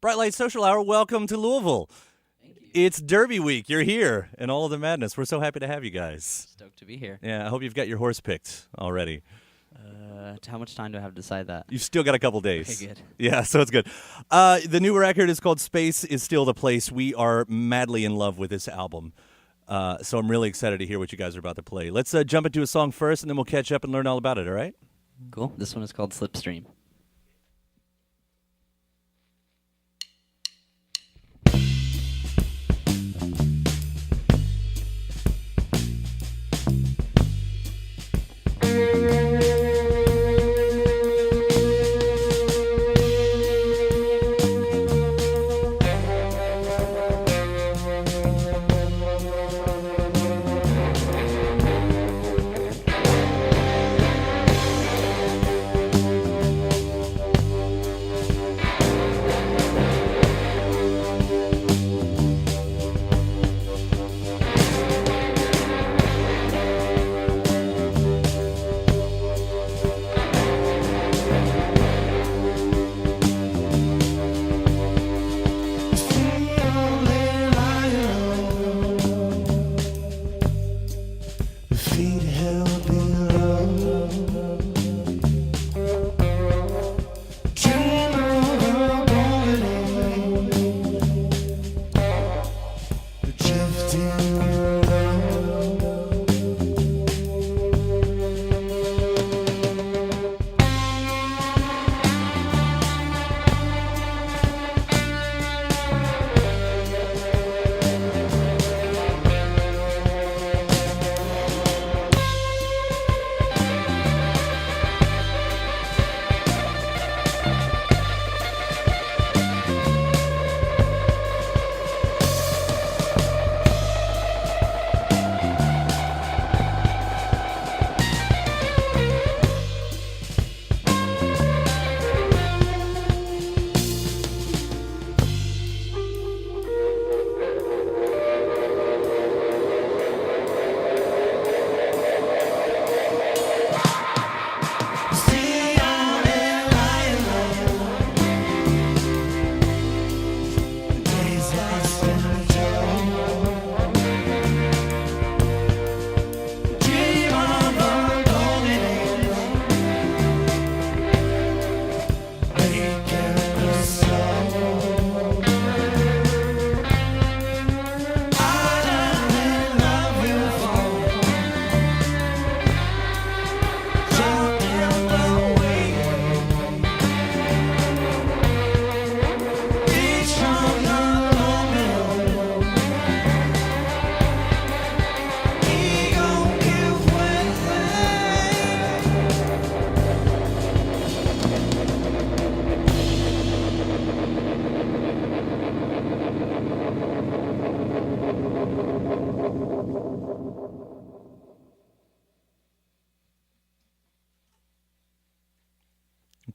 Bright Light Social Hour, welcome to Louisville. Thank you. It's Derby week. You're here and all of the madness. We're so happy to have you guys. Stoked to be here. Yeah, I hope you've got your horse picked already. How much time do I have to decide that? You've still got a couple days. Okay, good. Yeah, so it's good. The new record is called Space is Still the Place. We are madly in love with this album. So I'm really excited to hear what you guys are about to play. Let's jump into a song first, and then we'll catch up and learn all about it, all right? Cool. This one is called Slipstream.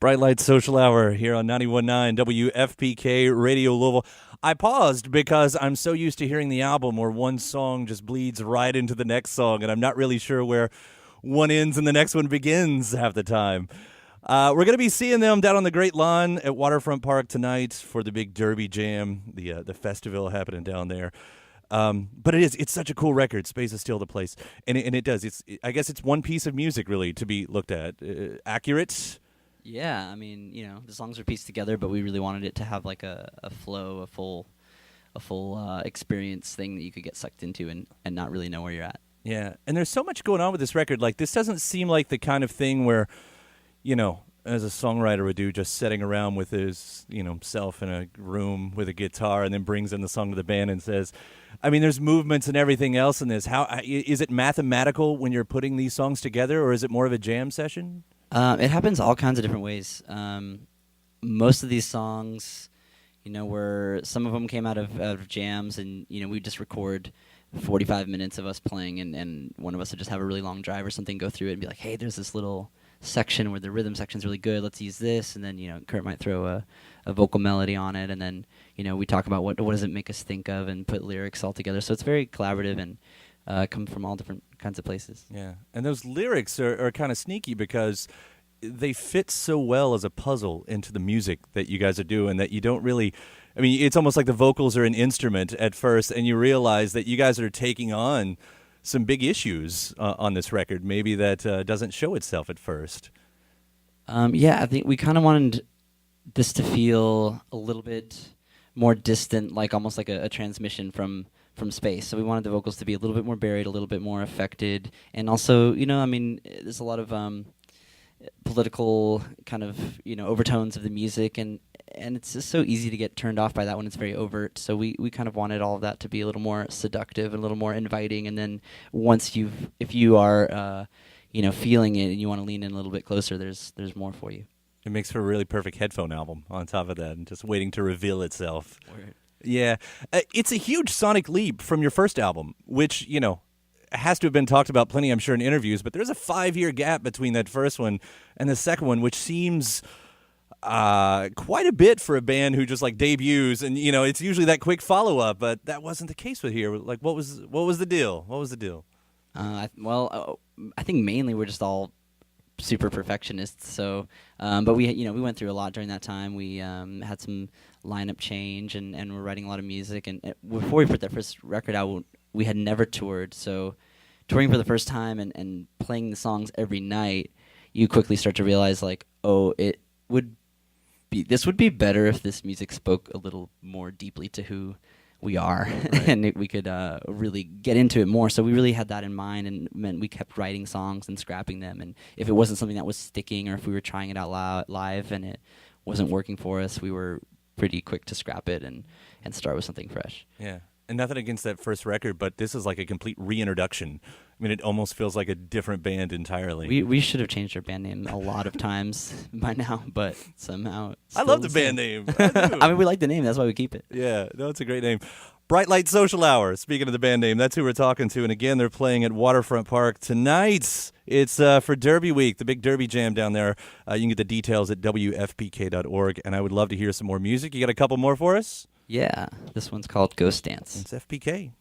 Bright Light Social Hour here on 91.9 WFPK Radio Louisville. I paused because I'm so used to hearing the album where one song just bleeds right into the next song, and I'm not really sure where one ends and the next one begins half the time. We're going to be seeing them down on the Great Lawn at Waterfront Park tonight for the big Derby Jam, the festival happening down there. But it's such a cool record. Space is Still the Place, and it does. I guess it's one piece of music really to be looked at. Accurate. Yeah, I mean, the songs are pieced together, but we really wanted it to have like a flow, a full experience thing that you could get sucked into and not really know where you're at. Yeah, and there's so much going on with this record. Like, this doesn't seem like the kind of thing where, as a songwriter would do, just sitting around with his, self in a room with a guitar and then brings in the song to the band and says, I mean, there's movements and everything else in this. How is it mathematical when you're putting these songs together, or is it more of a jam session? It happens all kinds of different ways. Most of these songs, some of them came out of jams, and we just record 45 minutes of us playing, and one of us would just have a really long drive or something, go through it and be like, hey, there's this little section where the rhythm section's really good, let's use this, and then Kurt might throw a vocal melody on it, and then we talk about what does it make us think of and put lyrics all together. So it's very collaborative and come from all different kinds of places. Yeah, and those lyrics are kind of sneaky because they fit so well as a puzzle into the music that you guys are doing that you don't really. I mean, it's almost like the vocals are an instrument at first, and you realize that you guys are taking on some big issues on this record, maybe that doesn't show itself at first. Yeah, I think we kind of wanted this to feel a little bit more distant, like almost like a transmission from space. So we wanted the vocals to be a little bit more buried, a little bit more affected, and also, I mean, there's a lot of political kind of overtones of the music, and it's just so easy to get turned off by that when it's very overt. So we kind of wanted all of that to be a little more seductive and a little more inviting, and then if you are feeling it and you want to lean in a little bit closer, there's more for you. It makes for a really perfect headphone album on top of that, and just waiting to reveal itself. Word. Yeah. It's a huge sonic leap from your first album, which, has to have been talked about plenty, I'm sure, in interviews, but there's a 5-year gap between that first one and the second one, which seems quite a bit for a band who just, like, debuts, and, it's usually that quick follow-up, but that wasn't the case with here. Like, what was the deal? What was the deal? I think mainly we're just all super perfectionists. So, but we went through a lot during that time. We had some lineup change, and we're writing a lot of music. And before we put that first record out, we had never toured. So, touring for the first time and playing the songs every night, you quickly start to realize, like, this would be better if this music spoke a little more deeply to who we are, right. And we could really get into it more. So we really had that in mind, and meant we kept writing songs and scrapping them. And if it wasn't something that was sticking, or if we were trying it out live and it wasn't working for us, we were pretty quick to scrap it and start with something fresh. Yeah. And nothing against that first record, but this is like a complete reintroduction. I mean, it almost feels like a different band entirely. We should have changed our band name a lot of times by now, but somehow I love the band name. I mean, we like the name. That's why we keep it. Yeah, no, it's a great name. Bright Light Social Hour, speaking of the band name, that's who we're talking to. And again, they're playing at Waterfront Park tonight. It's for Derby Week, the big Derby Jam down there. You can get the details at WFPK.org, and I would love to hear some more music. You got a couple more for us? Yeah, this one's called Ghost Dance. It's FPK.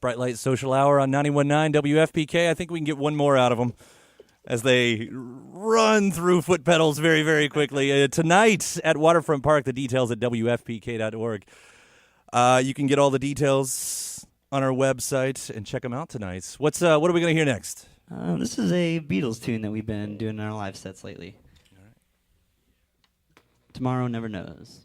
Bright Light Social Hour on 91.9 WFPK. I think we can get one more out of them as they run through foot pedals very, very quickly. Tonight at Waterfront Park, the details at WFPK.org. You can get all the details on our website and check them out tonight. What are we going to hear next? This is a Beatles tune that we've been doing in our live sets lately. All right. Tomorrow Never Knows.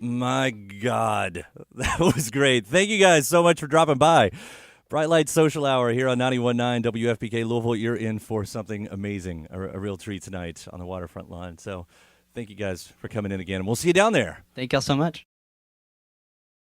My God, that was great. Thank you guys so much for dropping by. Bright Light Social Hour here on 91.9 WFPK Louisville. You're in for something amazing, a real treat tonight on the Waterfront Line. So thank you guys for coming in again, and we'll see you down there. Thank y'all so much.